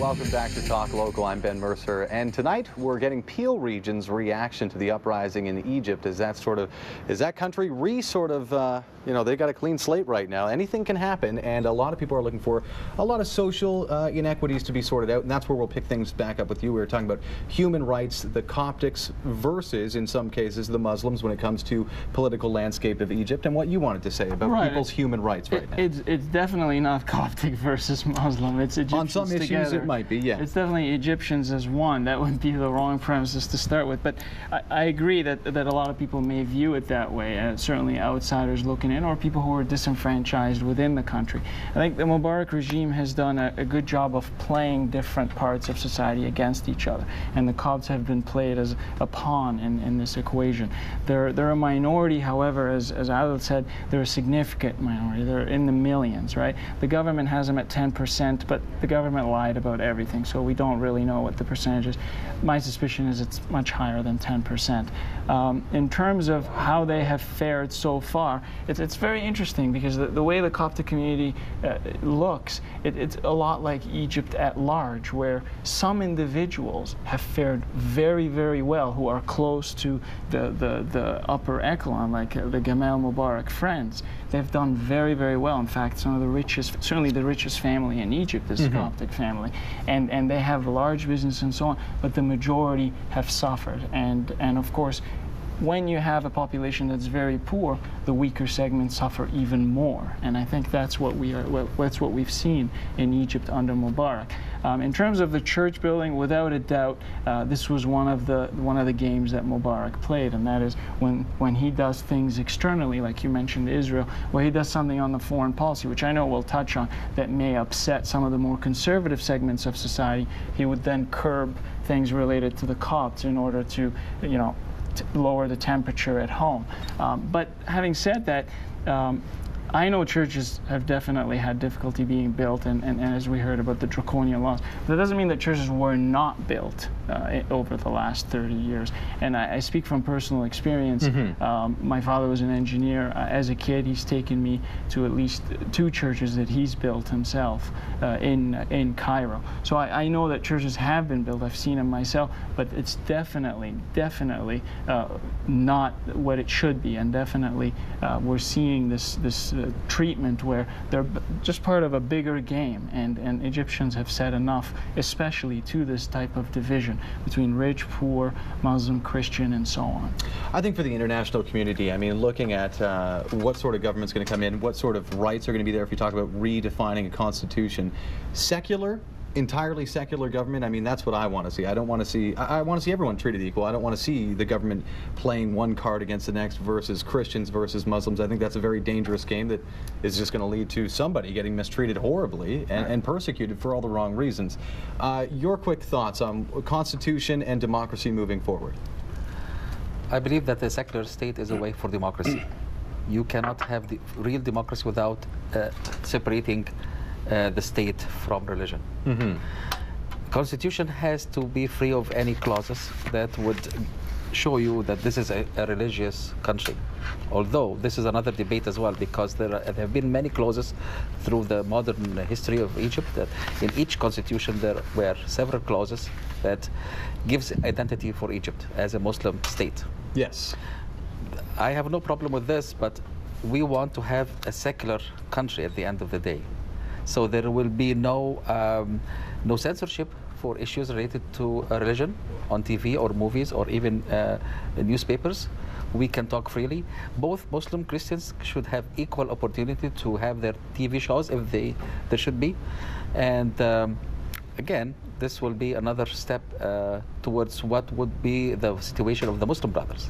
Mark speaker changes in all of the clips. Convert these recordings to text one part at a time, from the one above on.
Speaker 1: Welcome back to Talk Local. I'm Ben Mercer, and tonight we're getting Peel Region's reaction to the uprising in Egypt. Is that country you know, they've got a clean slate right now. Anything can happen, and a lot of people are looking for a lot of social inequities to be sorted out, and that's where we'll pick things back up with you. We were talking about human rights, the Coptics versus, in some cases, the Muslims when it comes to political landscape of Egypt, and what you wanted to say about people's human rights right now.
Speaker 2: It's definitely not Coptic versus Muslim. It's Egyptians
Speaker 1: on some issues
Speaker 2: together.
Speaker 1: It might be, yeah.
Speaker 2: It's definitely Egyptians as one. That would be the wrong premises to start with. But I agree that a lot of people may view it that way, certainly outsiders looking in, or people who are disenfranchised within the country. I think the Mubarak regime has done a good job of playing different parts of society against each other, and the Copts have been played as a pawn in this equation. They're a minority, however, as Adil said, they're a significant minority. They're in the millions, right? The government has them at 10%, but the government lied about everything, so we don't really know what the percentage is. My suspicion is it's much higher than 10%. In terms of how they have fared so far, it's very interesting because the way the Coptic community looks, it's a lot like Egypt at large, where some individuals have fared very, very well who are close to the upper echelon, like the Gamal Mubarak friends. They've done very, very well. In fact, some of the richest, certainly the richest family in Egypt is the Coptic family, and they have large business and so on, but the majority have suffered. And of course, when you have a population that's very poor, the weaker segments suffer even more, and I think that's what we've seen in Egypt under Mubarak. In terms of the church building, without a doubt, this was one of the games that Mubarak played, and that is when he does things externally, like you mentioned Israel, where he does something on the foreign policy, which I know we'll touch on, that may upset some of the more conservative segments of society. He would then curb things related to the Copts in order to, you know, lower the temperature at home. But having said that, I know churches have definitely had difficulty being built, and as we heard about the draconian laws. That doesn't mean that churches were not built over the last 30 years. And I speak from personal experience. My father was an engineer. As a kid, he's taken me to at least 2 churches that he's built himself in Cairo. So I know that churches have been built. I've seen them myself, but it's definitely not what it should be, and definitely we're seeing this treatment where they're just part of a bigger game, and Egyptians have said enough, especially to this type of division between rich, poor, Muslim, Christian, and so on.
Speaker 1: I think for the international community, I mean, looking at what sort of government's going to come in, what sort of rights are going to be there if you talk about redefining a constitution, secular, entirely secular government, I mean, that's what I want to see. I don't want to see, I want to see everyone treated equal. I don't want to see the government playing one card against the next versus Christians versus Muslims. I think that's a very dangerous game that is just going to lead to somebody getting mistreated horribly and persecuted for all the wrong reasons. Your quick thoughts on Constitution and democracy moving forward?
Speaker 3: I believe that the secular state is a way for democracy. You cannot have the real democracy without separating the state from religion. Constitution has to be free of any clauses that would show you that this is a religious country. Although this is another debate as well, because there have been many clauses through the modern history of Egypt that in each constitution there were several clauses that gives identity for Egypt as a Muslim state.
Speaker 1: Yes.
Speaker 3: I have no problem with this, but we want to have a secular country at the end of the day. So there will be no censorship for issues related to religion on TV or movies or even newspapers. We can talk freely. Both Muslim Christians should have equal opportunity to have their TV shows if there should be. And again, this will be another step towards what would be the situation of the Muslim brothers.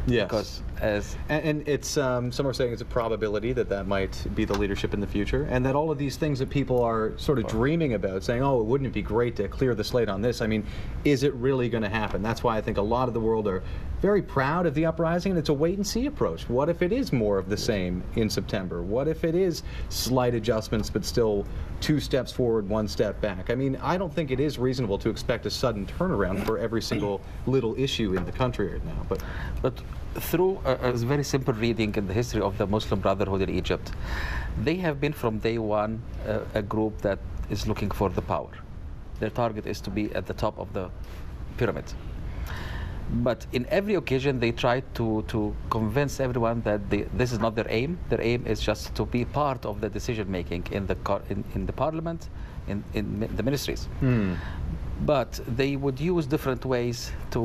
Speaker 1: Yes.
Speaker 3: Because
Speaker 1: and it's some are saying it's a probability that might be the leadership in the future, and that all of these things that people are sort of dreaming about, saying, oh, wouldn't it be great to clear the slate on this? I mean, is it really going to happen? That's why I think a lot of the world are very proud of the uprising, and it's a wait-and-see approach. What if it is more of the same in September? What if it is slight adjustments, but still 2 steps forward, 1 step back? I mean, I don't think it is reasonable to expect a sudden turnaround for every single little issue in the country right now.
Speaker 3: But through a very simple reading in the history of the Muslim Brotherhood in Egypt, they have been from day one a group that is looking for the power. their target is to be at the top of the pyramid. But in every occasion, they try to convince everyone that this is not their aim. Their aim is just to be part of the decision making in the parliament, in the ministries. But they would use different ways to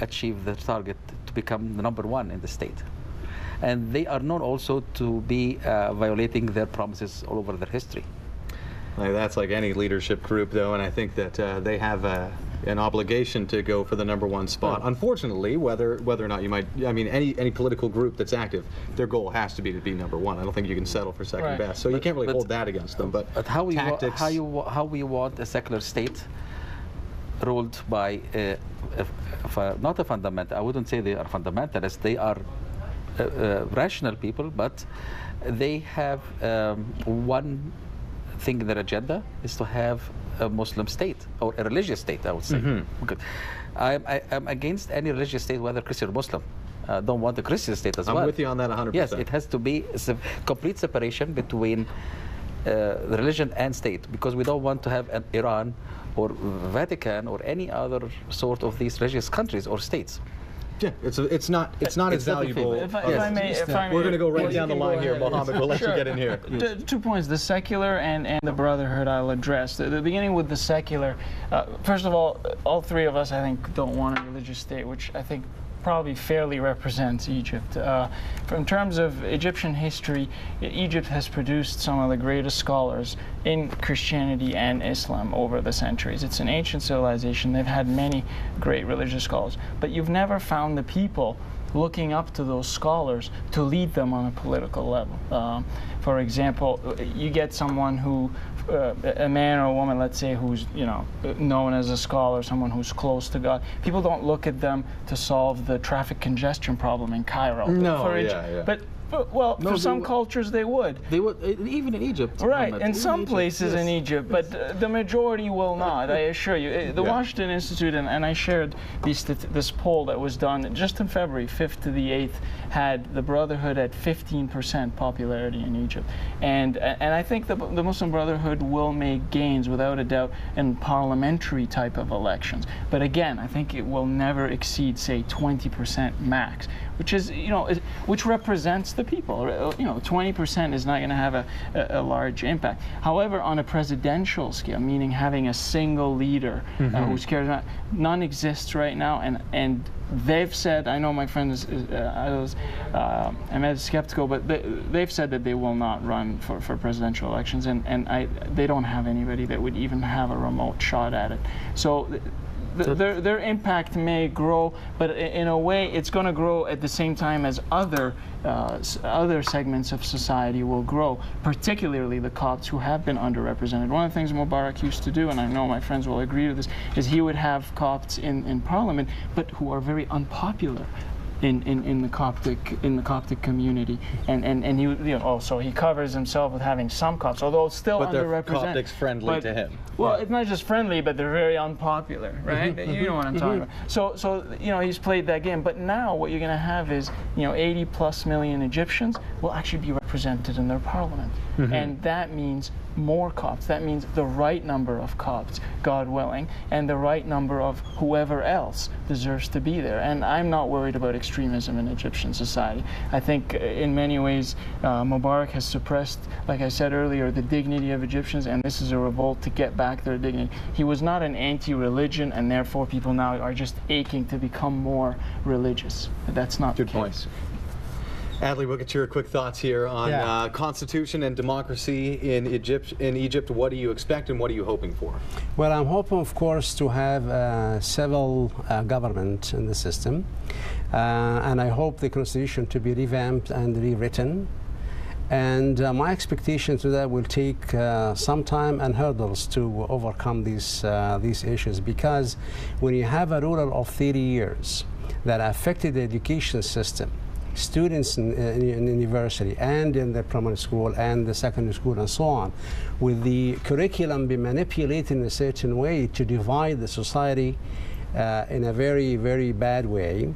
Speaker 3: achieve the target to become the #1 in the state. And they are known also to be violating their promises all over their history.
Speaker 1: That's like any leadership group, though, and I think that they have an obligation to go for the #1 spot. Unfortunately, whether or not you might, I mean, any political group that's active, their goal has to be #1. I don't think you can settle for second best. So you can't really hold that against them. But
Speaker 3: how
Speaker 1: tactics,
Speaker 3: how we want a secular state ruled by not a fundamental. I wouldn't say they are fundamentalists. They are rational people, but they have one thing in their agenda is to have a Muslim state or a religious state, I would say. Okay. I'm against any religious state, whether Christian or Muslim. Don't want the Christian state as well.
Speaker 1: I'm with you on that 100%.
Speaker 3: Yes, it has to be a complete separation between religion and state, because we don't want to have an Iran or Vatican or any other sort of these religious countries or states.
Speaker 1: Yeah, it's not as valuable.
Speaker 2: If I may,
Speaker 1: we're going to go right down the line here, Mohammed. We'll let you get in here.
Speaker 2: 2 points: the secular and the brotherhood. I'll address. The beginning with the secular. First of all 3 of us, I think, don't want a religious state, which I think probably fairly represents Egypt. In terms of Egyptian history, Egypt has produced some of the greatest scholars in Christianity and Islam over the centuries. It's an ancient civilization. They've had many great religious scholars, but you've never found the people looking up to those scholars to lead them on a political level. For example, you get someone who, a man or a woman, let's say, who's known as a scholar, someone who's close to God. People don't look at them to solve the traffic congestion problem in Cairo. But well, for some cultures they would.
Speaker 3: They would, even in Egypt.
Speaker 2: Right, in some places in Egypt, but the majority will not, I assure you. The Washington Institute, and I shared this poll that was done just in February, 5th to the 8th, had the Brotherhood at 15% popularity in Egypt. And I think the Muslim Brotherhood will make gains, without a doubt, in parliamentary type of elections. But again, I think it will never exceed, say, 20% max, which is, which represents the people. 20% is not going to have a large impact. However, on a presidential scale, meaning having a single leader who's charismatic, none exists right now, and they've said, I know my friend I'm skeptical, but they've said that they will not run for presidential elections, and they don't have anybody that would even have a remote shot at it. So their impact may grow, but in a way it's going to grow at the same time as other segments of society will grow, particularly the Copts, who have been underrepresented. One of the things Mubarak used to do, and I know my friends will agree to this, is he would have Copts in parliament, but who are very unpopular in the Coptic community, and he so he covers himself with having some Copts, although it's still underrepresented.
Speaker 1: But Coptics friendly to him.
Speaker 2: Well, it's not just friendly, but they're very unpopular, right? You know what I'm talking about. So he's played that game. But now what you're going to have is 80+ million Egyptians will actually be represented in their parliament, and that means more Copts. That means the right number of Copts, God willing, and the right number of whoever else deserves to be there. And I'm not worried about extremism in Egyptian society. I think in many ways Mubarak has suppressed, like I said earlier, the dignity of Egyptians, and this is a revolt to get back their dignity. He was not an anti-religion, and therefore people now are just aching to become more religious. That's not the case. Good point.
Speaker 1: Adley, we'll get your quick thoughts here on constitution and democracy in Egypt. What do you expect and what are you hoping for?
Speaker 4: Well, I'm hoping, of course, to have a civil government in the system. And I hope the constitution to be revamped and rewritten. And my expectation to that will take some time and hurdles to overcome these issues, because when you have a rule of 30 years that affected the education system, students in university and in the primary school and the secondary school and so on, with the curriculum be manipulated in a certain way to divide the society in a very, very bad way,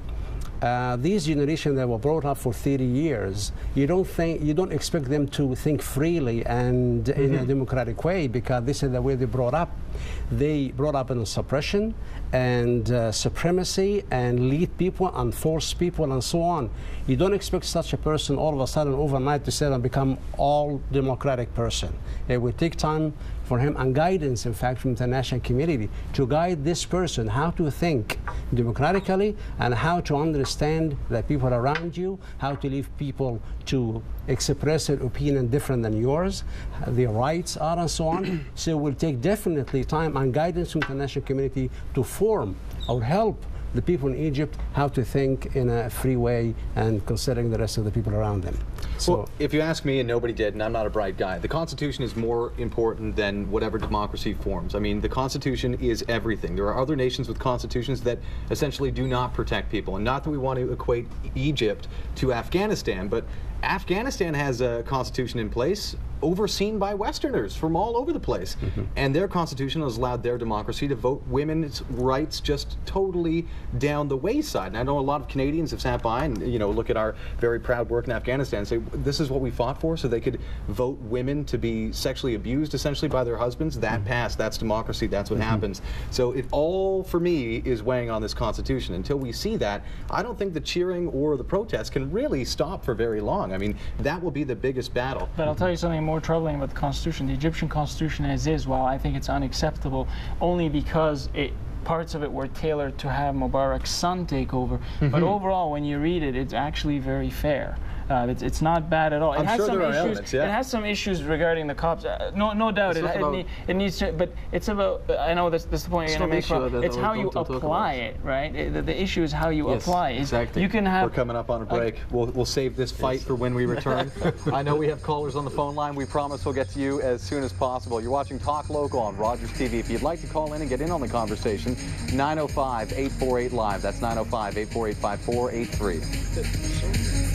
Speaker 4: these generations that were brought up for 30 years, you don't expect them to think freely and in a democratic way, because this is the way they brought up. They brought up in suppression and supremacy and lead people and force people and so on. You don't expect such a person all of a sudden overnight to sit and become all democratic person. It will take time for him and guidance, in fact, from the international community to guide this person how to think democratically and how to understand the people around you, how to leave people to express an opinion different than yours, their rights are, and so on. So it will take definitely time and guidance from the international community to form or help the people in Egypt how to think in a free way and considering the rest of the people around them. So,
Speaker 1: well, if you ask me, and nobody did, and I'm not a bright guy, the Constitution is more important than whatever democracy forms. I mean, the Constitution is everything. There are other nations with constitutions that essentially do not protect people. And not that we want to equate Egypt to Afghanistan, but Afghanistan has a constitution in place overseen by Westerners from all over the place. And their constitution has allowed their democracy to vote women's rights just totally down the wayside. And I know a lot of Canadians have sat by and, you know, look at our very proud work in Afghanistan and say, this is what we fought for, so they could vote women to be sexually abused essentially by their husbands. That passed. That's democracy. That's what happens. So it all, for me, is weighing on this constitution. Until we see that, I don't think the cheering or the protests can really stop for very long. I mean, that will be the biggest battle.
Speaker 2: But I'll tell you something more troubling about the Constitution. The Egyptian Constitution as is, while I think it's unacceptable, only because parts of it were tailored to have Mubarak's son take over. But overall, when you read it, it's actually very fair. It's not bad at all. It has some issues. It has some issues regarding the cops. No doubt. It needs to. But it's about. I know that's the point you're going to make. It's how you apply it, right? The issue is how you apply it.
Speaker 1: Exactly.
Speaker 2: You can have.
Speaker 1: We're coming up on a break. We'll save this fight for when we return. I know we have callers on the phone line. We promise we'll get to you as soon as possible. You're watching Talk Local on Rogers TV. If you'd like to call in and get in on the conversation, 905-848-LIVE. That's 905-848-5483.